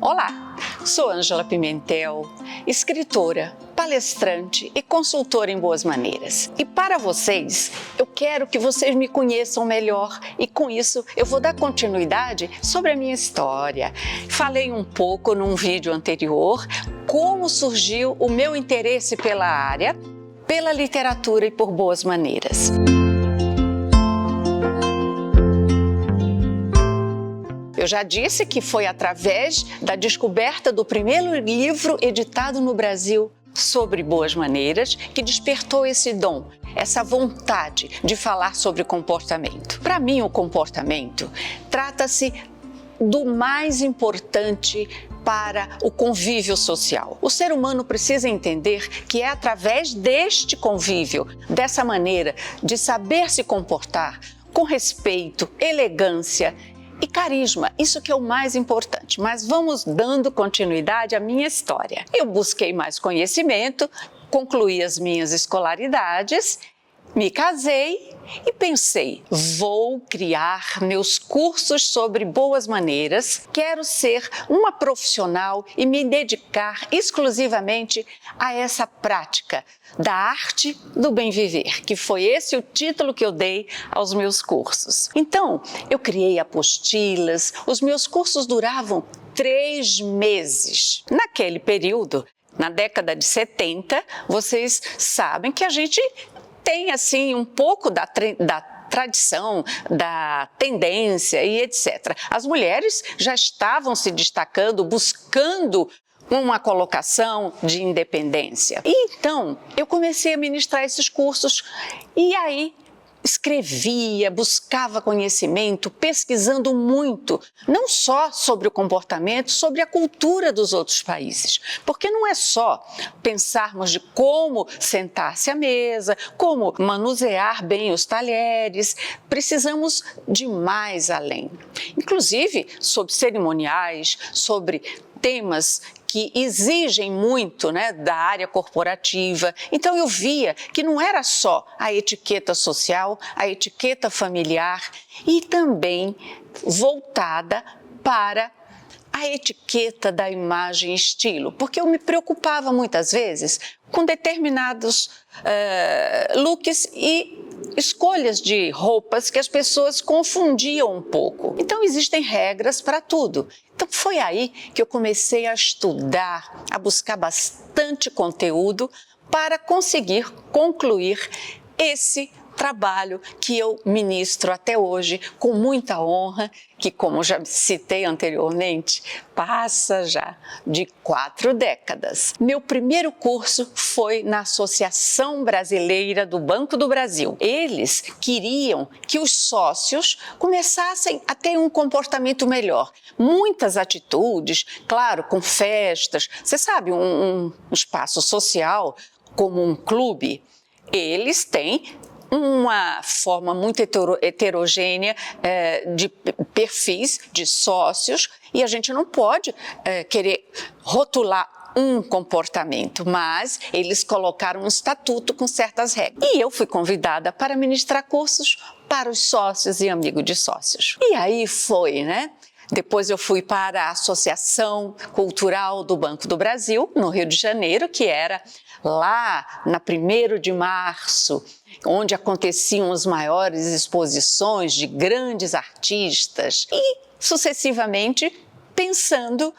Olá, sou Ângela Pimentel, escritora, palestrante e consultora em boas maneiras. E para vocês, eu quero que vocês me conheçam melhor e com isso eu vou dar continuidade sobre a minha história. Falei um pouco num vídeo anterior como surgiu o meu interesse pela área, pela literatura e por boas maneiras. Eu já disse que foi através da descoberta do primeiro livro editado no Brasil sobre boas maneiras que despertou esse dom, essa vontade de falar sobre comportamento. Para mim, o comportamento trata-se do mais importante para o convívio social. O ser humano precisa entender que é através deste convívio, dessa maneira de saber se comportar com respeito, elegância e carisma, isso que é o mais importante. Mas vamos dando continuidade à minha história. Eu busquei mais conhecimento, concluí as minhas escolaridades, me casei e pensei, vou criar meus cursos sobre boas maneiras, quero ser uma profissional e me dedicar exclusivamente a essa prática da arte do bem viver, que foi esse o título que eu dei aos meus cursos. Então, eu criei apostilas, os meus cursos duravam 3 meses. Naquele período, na década de 70, vocês sabem que a gente tem assim um pouco da tradição, da tendência e etc. As mulheres já estavam se destacando, buscando uma colocação de independência. E então, eu comecei a ministrar esses cursos e aí escrevia, buscava conhecimento, pesquisando muito, não só sobre o comportamento, sobre a cultura dos outros países. Porque não é só pensarmos de como sentar-se à mesa, como manusear bem os talheres, precisamos de mais além. Inclusive sobre cerimoniais, sobre temas que exigem muito, da área corporativa. Então eu via que não era só a etiqueta social, a etiqueta familiar e também voltada para a etiqueta da imagem e estilo, porque eu me preocupava muitas vezes com determinados looks e escolhas de roupas que as pessoas confundiam um pouco. Então existem regras para tudo. Então foi aí que eu comecei a estudar, a buscar bastante conteúdo para conseguir concluir esse trabalho que eu ministro até hoje com muita honra, que, como já citei anteriormente, passa já de 4 décadas. Meu primeiro curso foi na Associação Brasileira do Banco do Brasil. Eles queriam que os sócios começassem a ter um comportamento melhor. Muitas atitudes, claro, com festas, você sabe, um espaço social como um clube, eles têm uma forma muito heterogênea de perfis de sócios e a gente não pode querer rotular um comportamento, mas eles colocaram um estatuto com certas regras. E eu fui convidada para ministrar cursos para os sócios e amigos de sócios. E aí foi, Depois eu fui para a Associação Cultural do Banco do Brasil, no Rio de Janeiro, que era lá na 1º de março, onde aconteciam as maiores exposições de grandes artistas e, sucessivamente, pensando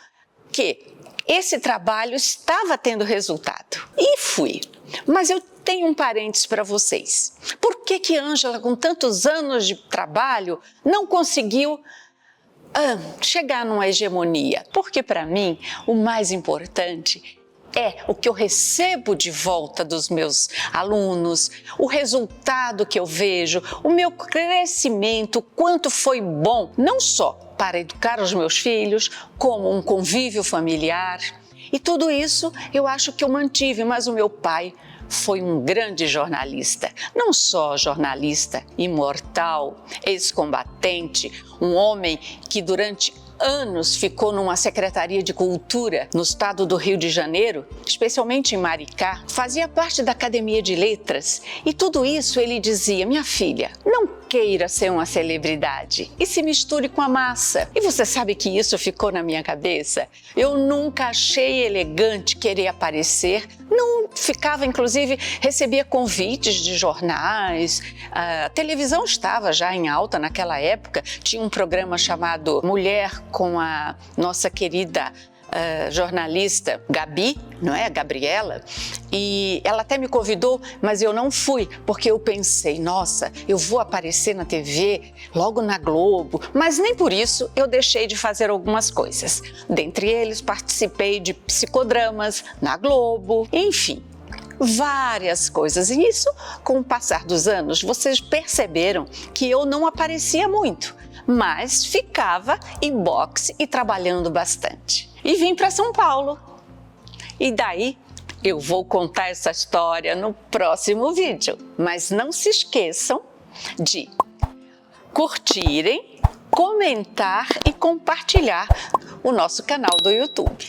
que esse trabalho estava tendo resultado. E fui. Mas eu tenho um parênteses para vocês. Por que Ângela, com tantos anos de trabalho, não conseguiu chegar numa hegemonia? Porque, para mim, o mais importante é o que eu recebo de volta dos meus alunos, o resultado que eu vejo, o meu crescimento, o quanto foi bom, não só para educar os meus filhos, como um convívio familiar. E tudo isso eu acho que eu mantive, mas o meu pai foi um grande jornalista, não só jornalista imortal, ex-combatente, um homem que durante anos ficou numa Secretaria de Cultura no estado do Rio de Janeiro, especialmente em Maricá, fazia parte da Academia de Letras e tudo isso ele dizia: minha filha, não queira ser uma celebridade e se misture com a massa. E você sabe que isso ficou na minha cabeça? Eu nunca achei elegante querer aparecer, não ficava, inclusive, recebia convites de jornais, a televisão estava já em alta naquela época, tinha um programa chamado Mulher com a nossa querida jornalista Gabi, não é? A Gabriela, e ela até me convidou, mas eu não fui, porque eu pensei, nossa, eu vou aparecer na TV, logo na Globo, mas nem por isso eu deixei de fazer algumas coisas. Dentre eles, participei de psicodramas na Globo, enfim, várias coisas. E isso, com o passar dos anos, vocês perceberam que eu não aparecia muito, mas ficava em boxe e trabalhando bastante. E vim para São Paulo. E daí eu vou contar essa história no próximo vídeo. Mas não se esqueçam de curtirem, comentar e compartilhar o nosso canal do YouTube.